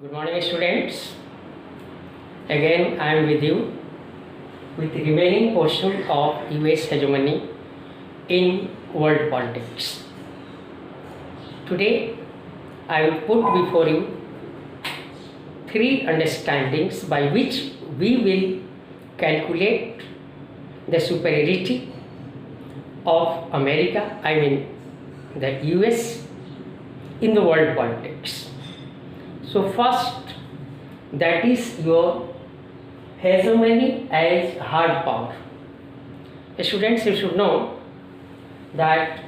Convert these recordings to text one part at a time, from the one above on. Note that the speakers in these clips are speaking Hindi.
Good morning, students. Again, I am with you with the remaining portion of US hegemony in world politics. Today, I will put before you three understandings by which we will calculate the superiority of America, I mean the US, in the world politics. So first, that is your hegemony as hard power. Students, you should know that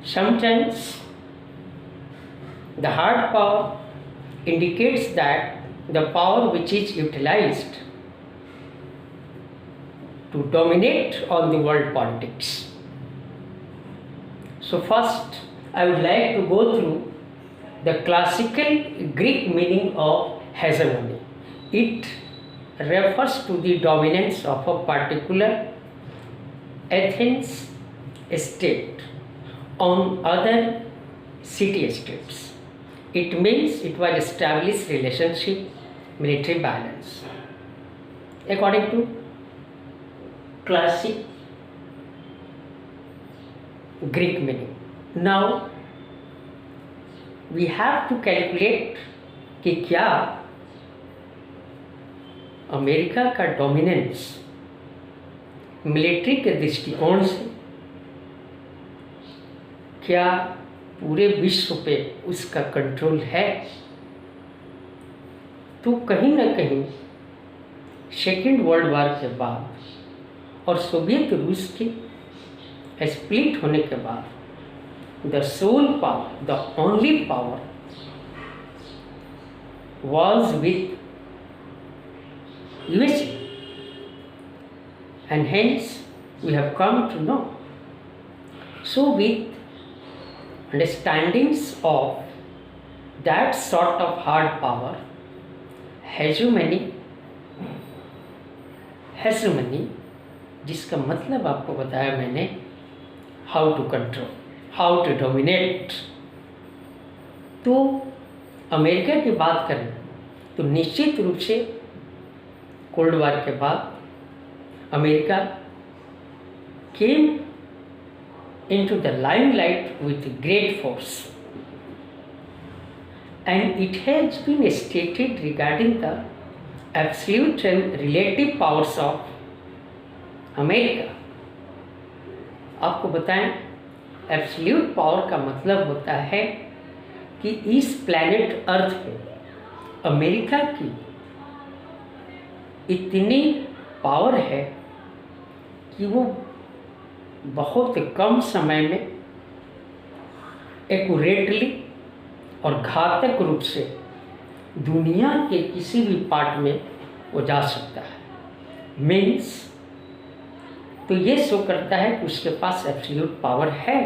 sometimes the hard power indicates that the power which is utilized to dominate on the world politics. So first, I would like to go through the classical Greek meaning of hegemony. It refers to the dominance of a particular Athens state on other city-states. It means it was established relationship, military balance. According to classic Greek meaning. Now, we have to calculate कि क्या अमेरिका का डोमिनेंस मिलिट्री के दृष्टिकोण से क्या पूरे विश्व पे उसका कंट्रोल है। तो कहीं ना कहीं सेकेंड वर्ल्ड वार के बाद और सोवियत रूस के स्प्लिट होने के बाद the sole power, the only power was with USA, and hence we have come to know. So with understandings of that sort of hard power, hegemony, जिसका मतलब आपको बताया मैंने, how to control, how to dominate. तो अमेरिका की बात करें तो निश्चित रूप से कोल्ड वार के बाद America came into the limelight with great force, and it has been stated regarding the absolute and relative powers of America. आपको बताएं, एब्सोल्यूट पावर का मतलब होता है कि इस प्लैनेट अर्थ पे अमेरिका की इतनी पावर है कि वो बहुत कम समय में एक्यूरेटली और घातक रूप से दुनिया के किसी भी पार्ट में वो जा सकता है। मीन्स तो ये शो करता है कि उसके पास एब्सोल्यूट पावर है।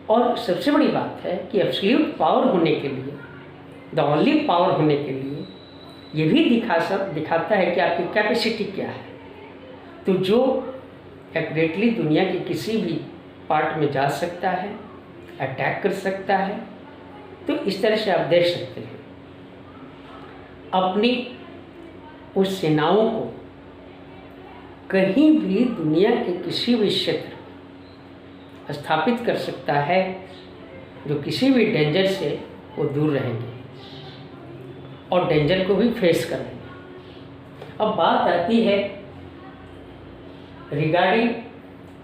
और सबसे बड़ी बात है कि एब्सोल्यूट पावर होने के लिए, द ओनली पावर होने के लिए ये भी दिखाता है कि आपकी कैपेसिटी क्या है। तो जो एक्यूरेटली दुनिया के किसी भी पार्ट में जा सकता है, अटैक कर सकता है। तो इस तरह से आप देख सकते हैं अपनी उस सेनाओं को कहीं भी दुनिया के किसी भी क्षेत्र में स्थापित कर सकता है, जो किसी भी डेंजर से वो दूर रहेंगे और डेंजर को भी फेस कर लेंगे। अब बात आती है regarding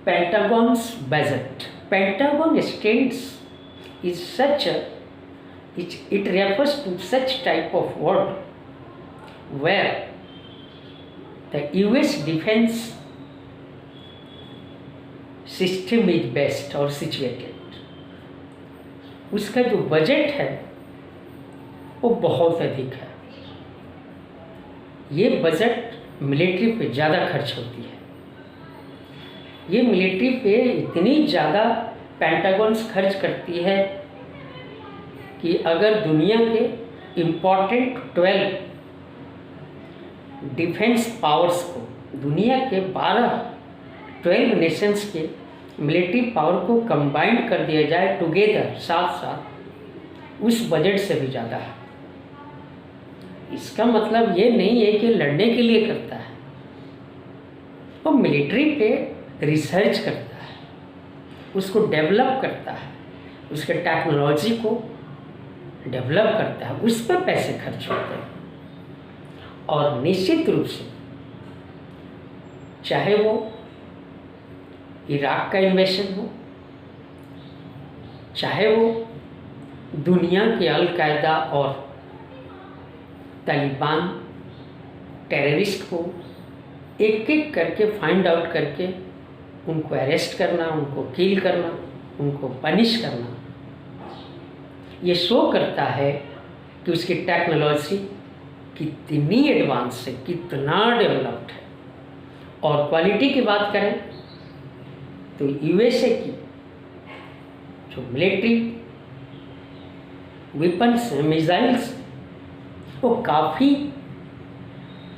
Pentagon's budget. Pentagon stands is such it refers to such type of word where the US defense system is best or situated। उसका जो बजट है वो बहुत अधिक है। ये बजट मिलिट्री पे ज़्यादा खर्च होती है। ये मिलिट्री पे इतनी ज़्यादा पेंटागन्स खर्च करती है कि अगर दुनिया के इम्पोर्टेंट 12 डिफेंस पावर्स को, दुनिया के 12 नेशंस के मिलिट्री पावर को कंबाइंड कर दिया जाए टुगेदर, साथ साथ, उस बजट से भी ज़्यादा है। इसका मतलब ये नहीं है कि लड़ने के लिए करता है, वो मिलिट्री पे रिसर्च करता है, उसको डेवलप करता है, उसके टेक्नोलॉजी को डेवलप करता है, उस पर पैसे खर्च होते हैं। और निश्चित रूप से चाहे वो इराक का इन्वेशन हो, चाहे वो दुनिया के अल-कायदा और तालिबान टेररिस्ट को एक एक करके फाइंड आउट करके उनको अरेस्ट करना, उनको किल करना, उनको पनिश करना, ये शो करता है कि उसकी टेक्नोलॉजी कितनी एडवांस है, कितना डेवलप्ड है। और क्वालिटी की बात करें तो यूएसए की जो मिलिट्री वेपन्स हैं, मिसाइल्स, वो काफ़ी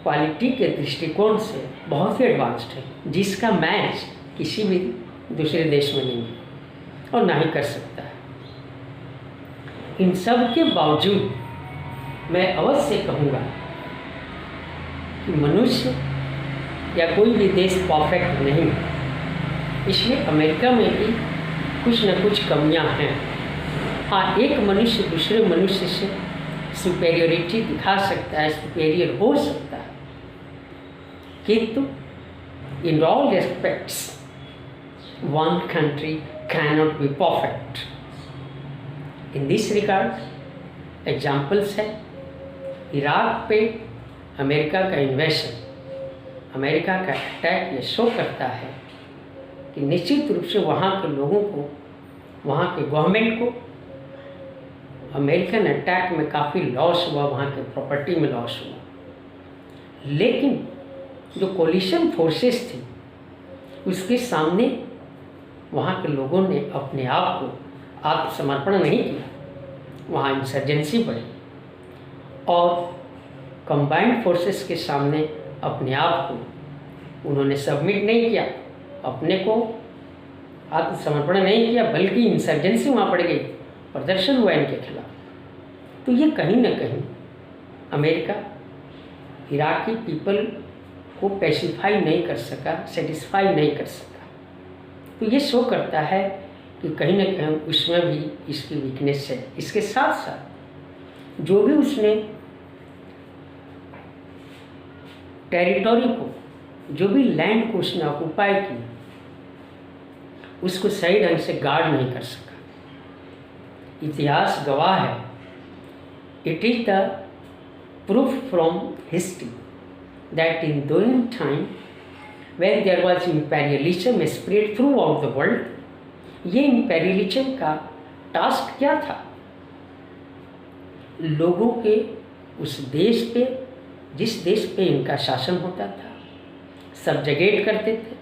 क्वालिटी के दृष्टिकोण से बहुत ही एडवांस्ड है, जिसका मैच किसी भी दूसरे देश में नहीं है और ना ही कर सकता है। इन सब के बावजूद मैं अवश्य कहूँगा कि मनुष्य या कोई भी देश परफेक्ट नहीं है, इसलिए अमेरिका में भी कुछ न कुछ कमियां हैं। हाँ, एक मनुष्य दूसरे मनुष्य से सुपेरियोरिटी दिखा सकता है, सुपेरियर हो सकता है, किंतु in all respects one country cannot be perfect. In this regard examples है इराक पे अमेरिका का इन्वेशन, अमेरिका का अटैक, ये शो करता है कि निश्चित रूप से वहाँ के लोगों को, वहाँ के गवर्नमेंट को अमेरिकन अटैक में काफ़ी लॉस हुआ, वहाँ के प्रॉपर्टी में लॉस हुआ। लेकिन जो कोलिशन फोर्सेस थी उसके सामने वहाँ के लोगों ने अपने आप को आत्मसमर्पण नहीं किया, वहाँ इंसर्जेंसी बढ़ी और कंबाइंड फोर्सेस के सामने अपने आप को उन्होंने सबमिट नहीं किया, अपने को आत्मसमर्पण नहीं किया, बल्कि इंसर्जेंसी वहाँ पड़ गई, प्रदर्शन हुआ इनके खिलाफ। तो ये कहीं ना कहीं अमेरिका इराकी पीपल को पैसिफाई नहीं कर सका, सेटिस्फाई नहीं कर सका। तो ये शो करता है कि कहीं ना कहीं उसमें भी इसकी वीकनेस है। इसके साथ साथ जो भी उसने टेरिटोरी को, जो भी लैंड को उसने ऑक्युपाई की, उसको सही ढंग से गार्ड नहीं कर सका। इतिहास गवाह है, it is the proof from history that in during time when there was imperialism spread throughout the world, ये imperialism का टास्क क्या था? लोगों के उस देश पे, जिस देश पे इनका शासन होता था, सबजगेट करते थे,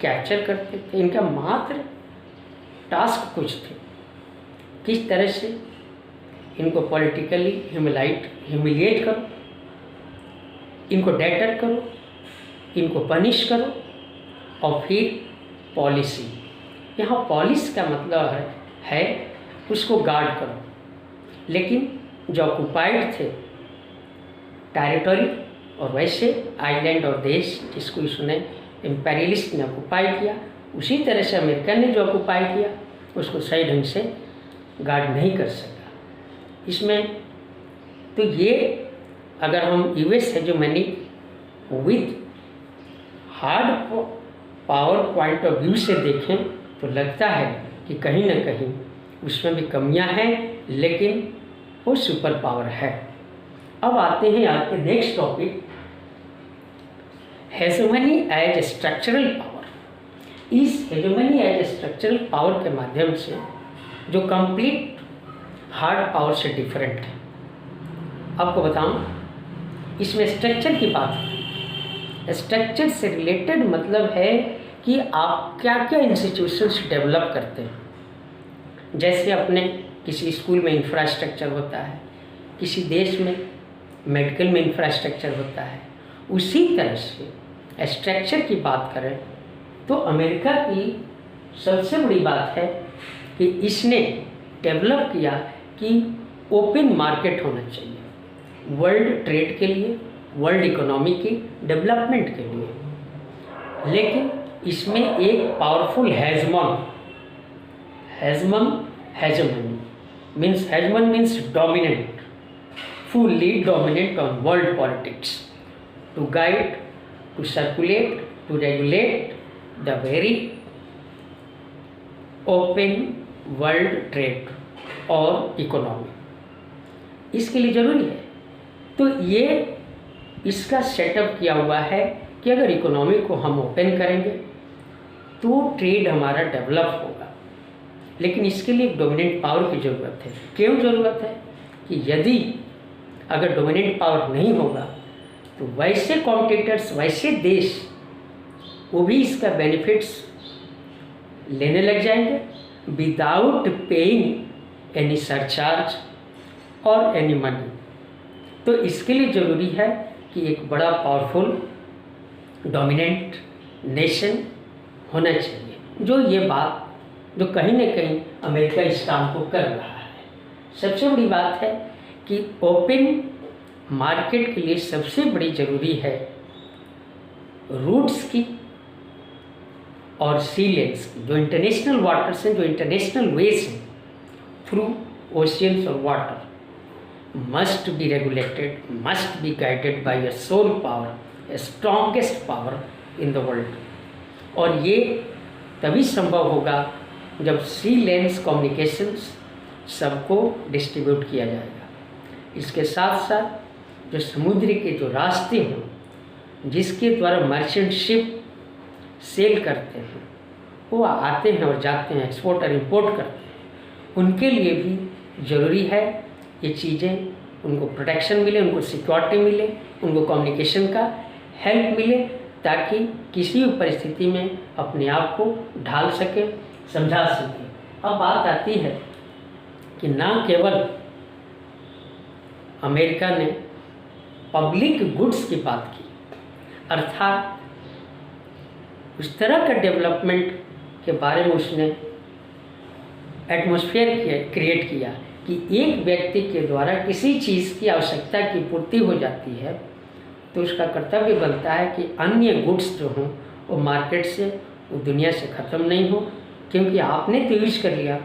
कैप्चर करते थे। इनका मात्र टास्क कुछ थे, किस तरह से इनको पॉलिटिकली ह्यूमिलिएट करो, इनको डेटर करो, इनको पनिश करो, और फिर पॉलिसी। यहाँ पॉलिस का मतलब है उसको गार्ड करो। लेकिन जो ऑक्युपाइड थे टेरिटरी और वैसे आइलैंड और देश जिसको इसने इम्पेरियलिस्ट ने ऑक्युपाई किया, उसी तरह से अमेरिका ने जो ऑक्युपाई किया उसको सही ढंग से गार्ड नहीं कर सका। इसमें तो ये अगर हम US hegemony with hard power point of view से देखें तो लगता है कि कहीं ना कहीं उसमें भी कमियां हैं, लेकिन वो सुपर पावर है। अब आते हैं आपके next topic, hegemony as structural power. इस हेजेमनी एज स्ट्रक्चरल पावर के माध्यम से जो कंप्लीट हार्ड पावर से डिफरेंट है। आपको बताऊं, इसमें स्ट्रक्चर की बात है। स्ट्रक्चर से रिलेटेड मतलब है कि आप क्या क्या इंस्टीट्यूशंस डेवलप करते हैं। जैसे अपने किसी स्कूल में इंफ्रास्ट्रक्चर होता है, किसी देश में मेडिकल में इंफ्रास्ट्रक्चर होता है, उसी तरह से स्ट्रक्चर की बात करें तो अमेरिका की सबसे बड़ी बात है कि इसने डेवलप किया कि ओपन मार्केट होना चाहिए वर्ल्ड ट्रेड के लिए, वर्ल्ड इकोनॉमी की डेवलपमेंट के लिए। लेकिन इसमें एक powerful hegemon means dominant, fully dominant on world politics, to guide, to circulate, to regulate the very open world trade और इकोनॉमी। इसके लिए ज़रूरी है। तो ये इसका सेटअप किया हुआ है कि अगर इकोनॉमी को हम ओपन करेंगे तो ट्रेड हमारा डेवलप होगा। लेकिन इसके लिए एक डोमिनेंट पावर की ज़रूरत है। क्यों ज़रूरत है? कि यदि अगर डोमिनेंट पावर नहीं होगा तो वैसे कॉम्पिटिटर्स, वैसे देश वो भी इसका बेनिफिट्स लेने लग जाएंगे विदाउट पेइंग एनी सरचार्ज और एनी मनी। तो इसके लिए ज़रूरी है कि एक बड़ा पावरफुल डोमिनेंट नेशन होना चाहिए, जो ये बात जो कहीं ना कहीं अमेरिका इस काम को कर रहा है। सबसे बड़ी बात है कि ओपन मार्केट के लिए सबसे बड़ी ज़रूरी है रूट्स की और सी लेन्स की, जो इंटरनेशनल वाटर्स हैं, जो इंटरनेशनल वेज हैं थ्रू ओशियंस और water must be regulated, must be guided by a sole power, a strongest power in the world. और ये तभी संभव होगा जब सी लेन्स कम्युनिकेशंस सबको डिस्ट्रीब्यूट किया जाएगा। इसके साथ साथ जो समुद्र के जो रास्ते हों जिसके द्वारा मर्चेंट शिप सेल करते हैं, वो आते हैं और जाते हैं, एक्सपोर्ट और इंपोर्ट करते हैं, उनके लिए भी ज़रूरी है ये चीज़ें, उनको प्रोटेक्शन मिले, उनको सिक्योरिटी मिले, उनको कम्युनिकेशन का हेल्प मिले, ताकि किसी भी परिस्थिति में अपने आप को ढाल सके, समझा सके। अब बात आती है कि ना केवल अमेरिका ने पब्लिक गुड्स की बात की, अर्थात उस तरह का डेवलपमेंट के बारे में उसने एटमॉस्फेयर क्रिएट किया कि एक व्यक्ति के द्वारा किसी चीज़ की आवश्यकता की पूर्ति हो जाती है तो उसका कर्तव्य बनता है कि अन्य गुड्स जो हों वो मार्केट से, वो दुनिया से ख़त्म नहीं हो, क्योंकि आपने तो यूज़ कर लिया,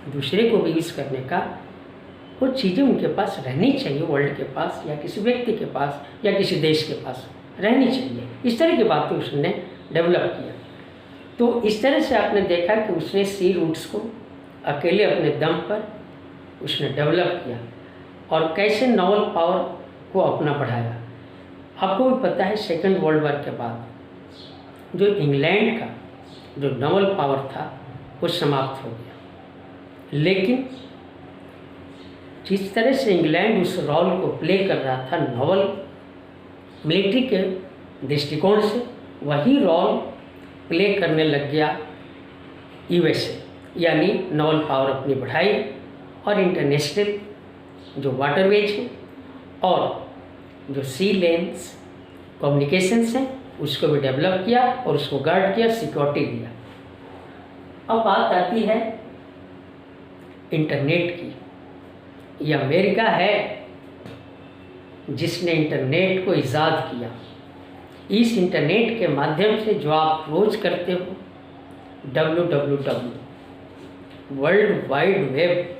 दूसरे को भी यूज़ करने का वो चीज़ें उनके पास रहनी चाहिए, वर्ल्ड के पास या किसी व्यक्ति के पास या किसी देश के पास रहनी चाहिए। इस तरह की बातें उसने डेवलप किया। तो इस तरह से आपने देखा कि उसने सी रूट्स को अकेले अपने दम पर उसने डेवलप किया और कैसे नॉवल पावर को अपना बढ़ाया। आपको भी पता है सेकेंड वर्ल्ड वॉर के बाद जो इंग्लैंड का जो नॉवल पावर था वो समाप्त हो गया, लेकिन जिस तरह से इंग्लैंड उस रोल को प्ले कर रहा था नॉवल मिलिट्री के दृष्टिकोण से, वही रोल प्ले करने लग गया यूएसए, यानी नॉवल पावर अपनी बढ़ाई और इंटरनेशनल जो वाटरवेज हैं और जो सी लेन्स कम्युनिकेशंस हैं उसको भी डेवलप किया और उसको गार्ड किया, सिक्योरिटी दिया। अब बात आती है इंटरनेट की। ये अमेरिका है जिसने इंटरनेट को ईजाद किया। इस इंटरनेट के माध्यम से जो आप रोज करते हो www, वर्ल्ड वाइड वेब,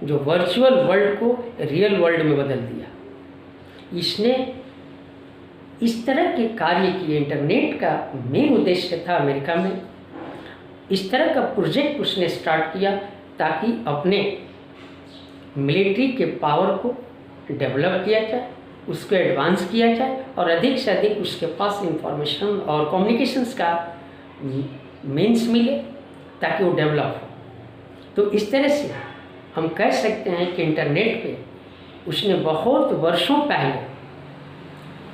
जो वर्चुअल वर्ल्ड को रियल वर्ल्ड में बदल दिया, इसने इस तरह के कार्य किए। इंटरनेट का मेन उद्देश्य था अमेरिका में इस तरह का प्रोजेक्ट उसने स्टार्ट किया ताकि अपने मिलिट्री के पावर को डेवलप किया जाए, उसको एडवांस किया जाए और अधिक से अधिक उसके पास इंफॉर्मेशन और कम्युनिकेशंस का मीन्स मिले ताकि वो डेवलप हो। तो इस तरह से हम कह सकते हैं कि इंटरनेट पे उसने बहुत वर्षों पहले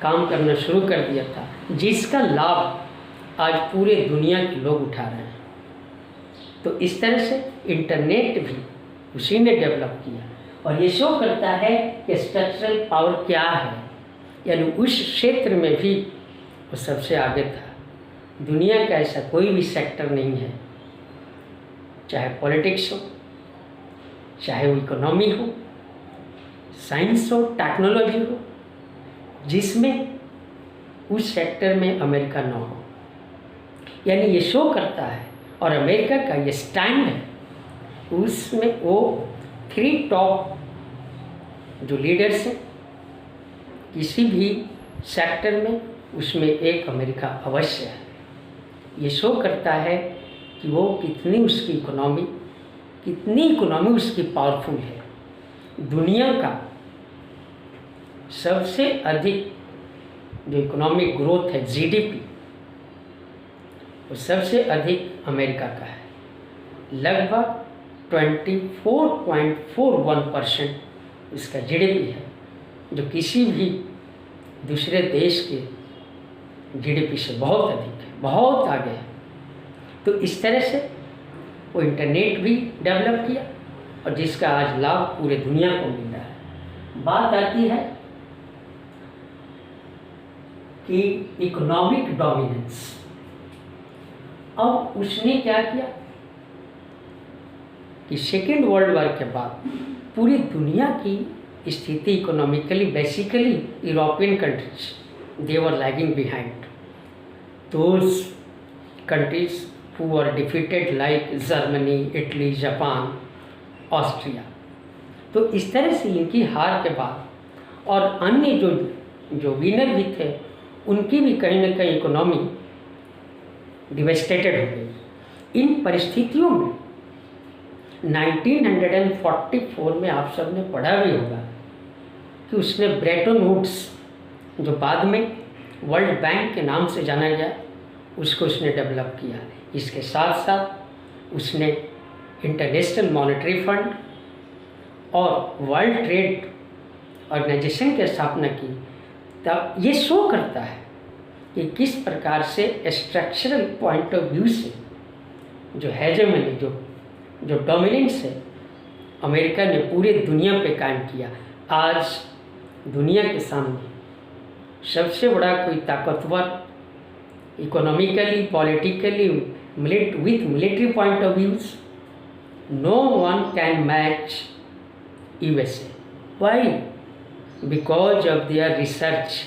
काम करना शुरू कर दिया था, जिसका लाभ आज पूरे दुनिया के लोग उठा रहे हैं। तो इस तरह से इंटरनेट भी उसी ने डेवलप किया और ये शो करता है कि स्ट्रक्चरल पावर क्या है, यानी उस क्षेत्र में भी वो सबसे आगे था। दुनिया का ऐसा कोई भी सेक्टर नहीं है, चाहे पॉलिटिक्स हो, चाहे वो इकोनॉमी हो, साइंस हो, टेक्नोलॉजी हो, जिसमें उस सेक्टर में अमेरिका न हो। यानी ये शो करता है, और अमेरिका का ये स्टैंड है, उसमें वो 3 टॉप जो लीडर्स हैं किसी भी सेक्टर में, उसमें एक अमेरिका अवश्य है। ये शो करता है कि वो कितनी उसकी इकोनॉमी उसकी पावरफुल है। दुनिया का सबसे अधिक जो इकोनॉमिक ग्रोथ है, जीडीपी, वो सबसे अधिक अमेरिका का है। लगभग 24.41% इसका जीडीपी है, जो किसी भी दूसरे देश के जीडीपी से बहुत अधिक है, बहुत आगे है। तो इस तरह से वो इंटरनेट भी डेवलप किया, और जिसका आज लाभ पूरे दुनिया को मिल रहा है। बात आती है कि इकोनॉमिक डोमिनेंस। अब उसने क्या किया कि सेकेंड वर्ल्ड वॉर के बाद पूरी दुनिया की स्थिति economically, basically European countries they were lagging behind those countries who were defeated like Germany, Italy, Japan, Austria. तो इस तरह से इनकी हार के बाद, और अन्य जो विनर भी थे, उनकी भी कहीं ना कहीं इकोनॉमी डिवेस्टेटेड हो गई। इन परिस्थितियों में 1944 में आप सब ने पढ़ा भी होगा कि उसने ब्रेटन वुड्स, जो बाद में वर्ल्ड बैंक के नाम से जाना गया, उसको उसने डेवलप किया। इसके साथ साथ उसने इंटरनेशनल मॉनेटरी फंड और वर्ल्ड ट्रेड ऑर्गेनाइजेशन की स्थापना की। तब ये शो करता है कि किस प्रकार से स्ट्रक्चरल पॉइंट ऑफ व्यू से जो हेजेमनी, जो डोमिनेंस है, अमेरिका ने पूरे दुनिया पे कायम किया। आज दुनिया के सामने सबसे बड़ा कोई ताकतवर economically, politically, with military point of views, no one can match USA. Why? Because of their research,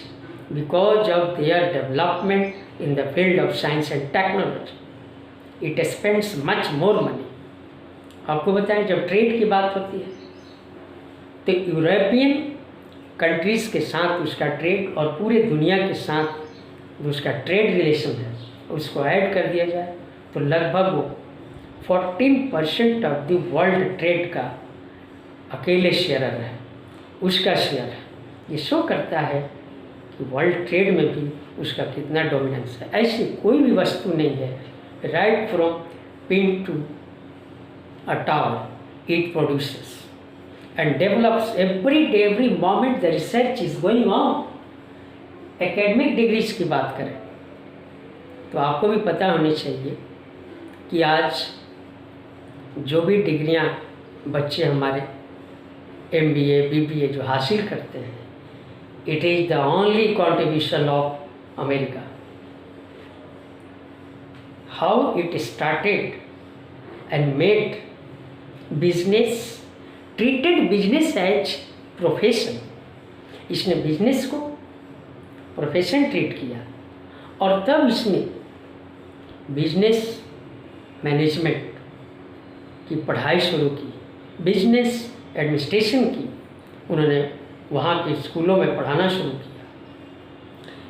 because of their development in the field of science and technology. It spends much more money. आपको बताएं, जब ट्रेड की बात होती है तो यूरोपियन कंट्रीज़ के साथ उसका ट्रेड, और पूरे दुनिया के साथ जो उसका ट्रेड रिलेशन है उसको ऐड कर दिया जाए तो लगभग वो 14% ऑफ द वर्ल्ड ट्रेड का अकेले शेयर है, उसका शेयर है। ये शो करता है कि वर्ल्ड ट्रेड में भी उसका कितना डोमिनेंस है। ऐसी कोई भी वस्तु नहीं है, right from pin to a tower, it produces and develops every day, every moment the research is going on. Academic degrees की बात करें तो आपको भी पता होनी चाहिए कि आज जो भी डिग्रियां बच्चे हमारे MBA, BBA जो हासिल करते हैं, it is the only contribution of America. How it started and made business, treated business as profession. इसने बिजनेस को प्रोफेशन ट्रीट किया, और तब इसने बिजनेस मैनेजमेंट की पढ़ाई शुरू की, बिजनेस एडमिनिस्ट्रेशन की उन्होंने वहाँ के स्कूलों में पढ़ाना शुरू किया।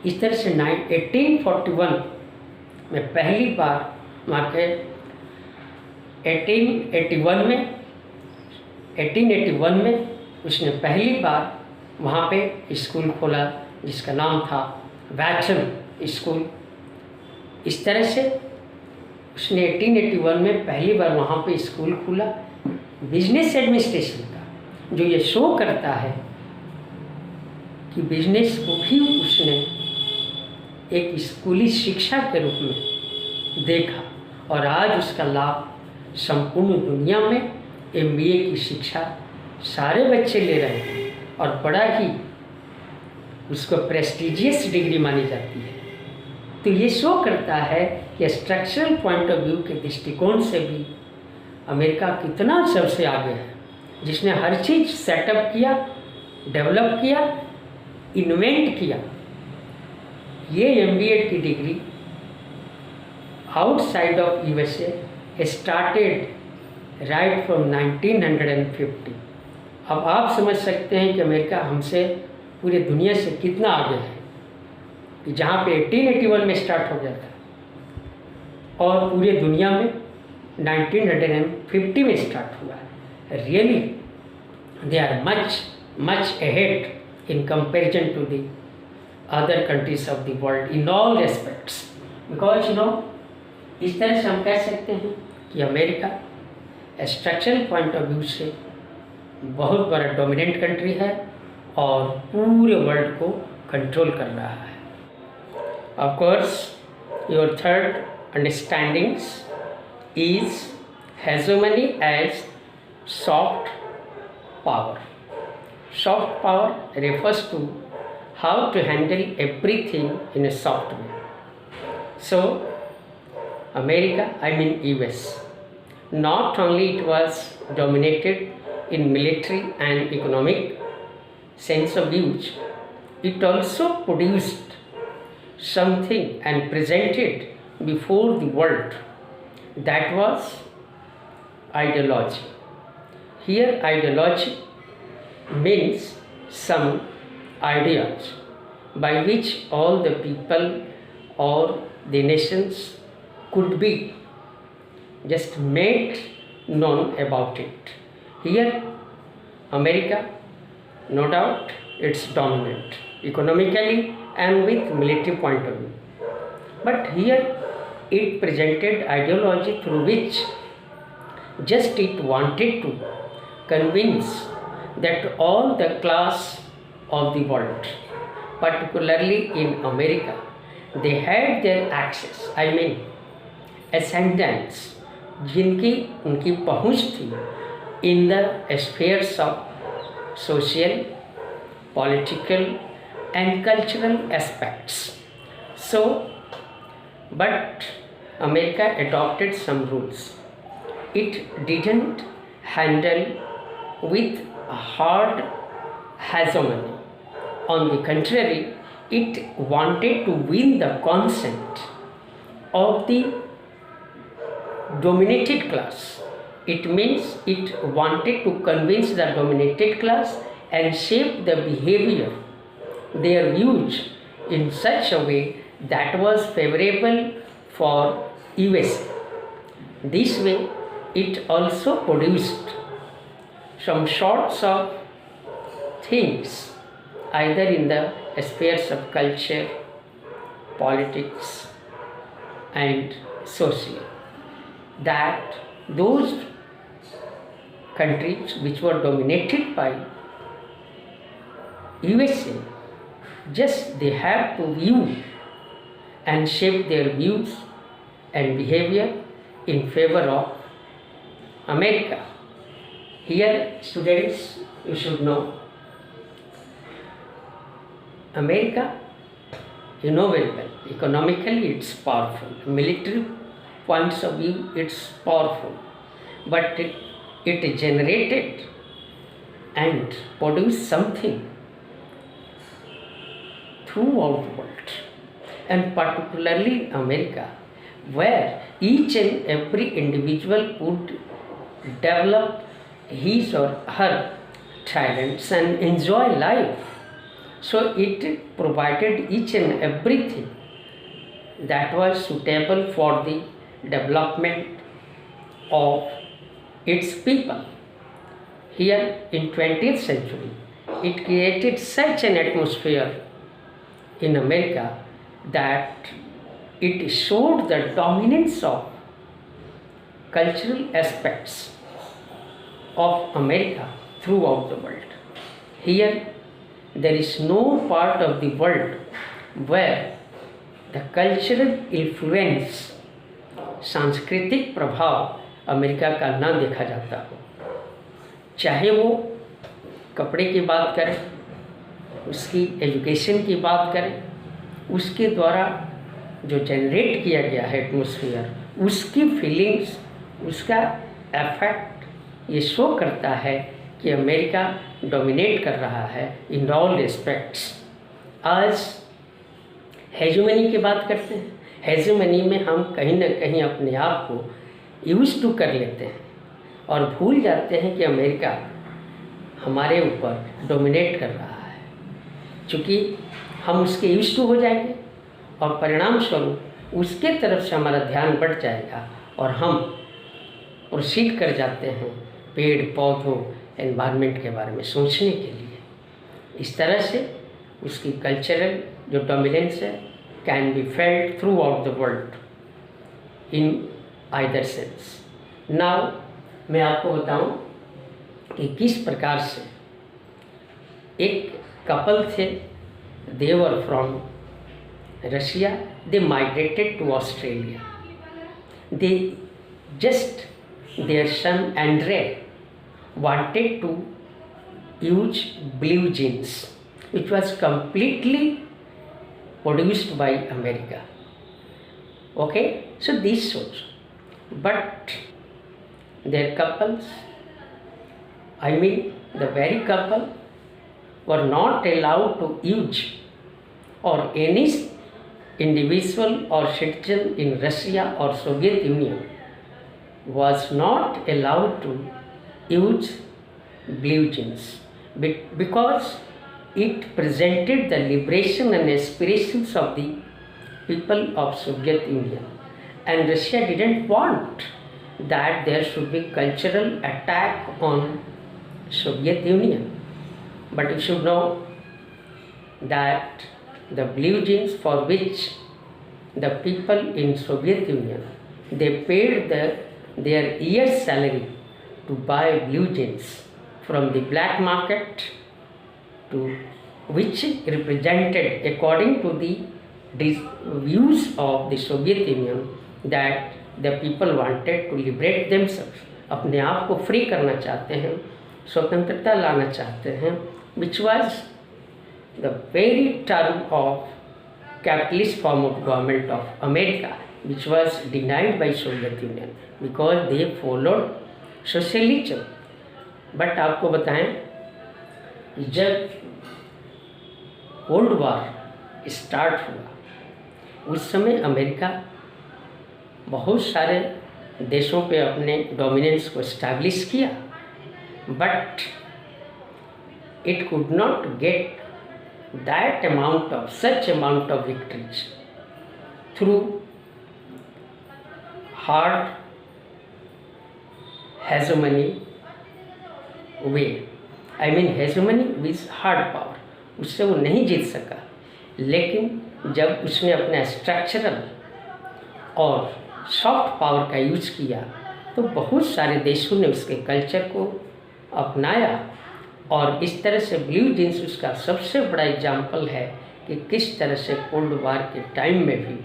इस तरह से 1841 में पहली बार वहाँ के 1881 में उसने पहली बार वहाँ पे स्कूल खोला, जिसका नाम था वैचम स्कूल। इस तरह से उसने 1881 में पहली बार वहाँ पे स्कूल खोला बिजनेस एडमिनिस्ट्रेशन का, जो ये शो करता है कि बिजनेस को भी उसने एक स्कूली शिक्षा के रूप में देखा, और आज उसका लाभ संपूर्ण दुनिया में MBA की शिक्षा सारे बच्चे ले रहे हैं, और बड़ा ही उसको प्रेस्टिजियस डिग्री मानी जाती है। तो ये शो करता है कि स्ट्रक्चरल पॉइंट ऑफ व्यू के दृष्टिकोण से भी अमेरिका कितना सबसे आगे है, जिसने हर चीज़ सेटअप किया डेवलप किया, इन्वेंट किया। ये MBA की degree outside of USA started right from 1950। अब आप समझ सकते हैं कि अमेरिका हमसे पूरी दुनिया से कितना आगे है, कि जहाँ पे 1881 में स्टार्ट हो गया था और पूरी दुनिया में 1950 में स्टार्ट हुआ है। Really they are much ahead in comparison to the other countries of the world in all aspects, because इस तरह से हम कह सकते हैं कि America structural point of view से बहुत बड़ा डोमिनेंट कंट्री है और पूरे वर्ल्ड को कंट्रोल कर रहा है। Of course your third understandings is hegemony as soft power. Soft power refers to how to handle everything in a soft way. So, America, I mean US, not only it was dominated in military and economic sense of views, it also produced something and presented before the world, that was ideology. Here ideology means some ideas by which all the people or the nations could be just made known about it. Here America, no doubt, it's dominant economically and with military point of view, but here it presented ideology through which just it wanted to convince that all the class of the world, particularly in America, they had their access, I mean ascendants, जिनकी उनकी पहुँच थी in the spheres of social, political and cultural aspects. So, but America adopted some rules. It didn't handle with a hard hegemony. On the contrary, it wanted to win the consent of the dominated class. It means it wanted to convince the dominated class and shape the behavior, their views in such a way that was favorable for USA. This way, it also produced some sorts of things either in the spheres of culture, politics and social, that those countries which were dominated by USA, just they have to view and shape their views and behavior in favor of America. Here, students, you should know, America, you know very well, economically it's powerful, military points of view it's powerful, but it generated and produced something throughout the world, and particularly America, where each and every individual would develop his or her talents and enjoy life. So it provided each and everything that was suitable for the development of its people. Here in 20th century, it created such an atmosphere in America that it showed the dominance of cultural aspects of America throughout the world. Here, there is no part of the world where the cultural influence, सांस्कृतिक प्रभाव अमेरिका का ना देखा जाता हो। चाहे वो कपड़े की बात करें, उसकी एजुकेशन की बात करें, उसके द्वारा जो जनरेट किया गया है एटमॉस्फेयर, उसकी फीलिंग्स, उसका इफेक्ट ये शो करता है कि अमेरिका डोमिनेट कर रहा है इन ऑल रिस्पेक्ट्स। आज हेजेमनी की बात करते हैं। हेजेमनी में हम कहीं ना कहीं अपने आप को यूज टू कर लेते हैं और भूल जाते हैं कि अमेरिका हमारे ऊपर डोमिनेट कर रहा है। चूँकि हम उसके यूज टू हो जाएंगे और परिणाम स्वरूप उसके तरफ से हमारा ध्यान बढ़ जाएगा और हम प्रोसीड कर जाते हैं पेड़ पौधों एनवायरनमेंट के बारे में सोचने के लिए। इस तरह से उसकी कल्चरल जो डोमिनेंस है can be felt through out the world in either sense. Now मैं आपको बताऊं कि किस प्रकार से एक कपल थे, they were from Russia, they migrated to Australia. They just their son Andre wanted to use blue jeans, which was completely produced by America. Okay, so this shows, but their couples, I mean the very couple, were not allowed to use, or any individual or citizen in Russia or Soviet Union was not allowed to use blue jeans because it presented the liberation and aspirations of the people of Soviet Union, and Russia didn't want that there should be cultural attack on Soviet Union. But you should know that the blue jeans for which the people in Soviet Union, they paid their year's salary to buy blue jeans from the black market, to which represented, according to the views of the Soviet Union, that the people wanted to liberate themselves, अपने आप को फ्री करना चाहते हैं, स्वतंत्रता लाना चाहते हैं, which was the very term of capitalist form of government of America, which was denied by Soviet Union because they followed socialism. But आपको बताएं, जब वर्ल्ड वार स्टार्ट हुआ उस समय अमेरिका बहुत सारे देशों पे अपने डोमिनेंस को एस्टैब्लिश किया, but it could not gate that amount of such amount of victories through hard hegemony way. I mean hegemony with hard power. उससे वो नहीं जीत सका, लेकिन जब उसने अपना स्ट्रक्चरल और सॉफ्ट पावर का यूज किया तो बहुत सारे देशों ने उसके कल्चर को अपनाया और इस तरह से ब्लू जीन्स उसका सबसे बड़ा एग्जाम्पल है कि किस तरह से कोल्ड वार के टाइम में भी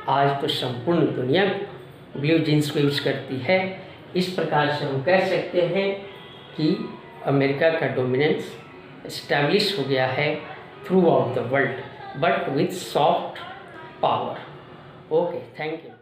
आज तो संपूर्ण दुनिया ब्लू जीन्स को यूज करती है। इस प्रकार से हम कह सकते हैं कि अमेरिका का डोमिनेंस एस्टैब्लिश हो गया है through out the world, but with soft power. Okay, thank you.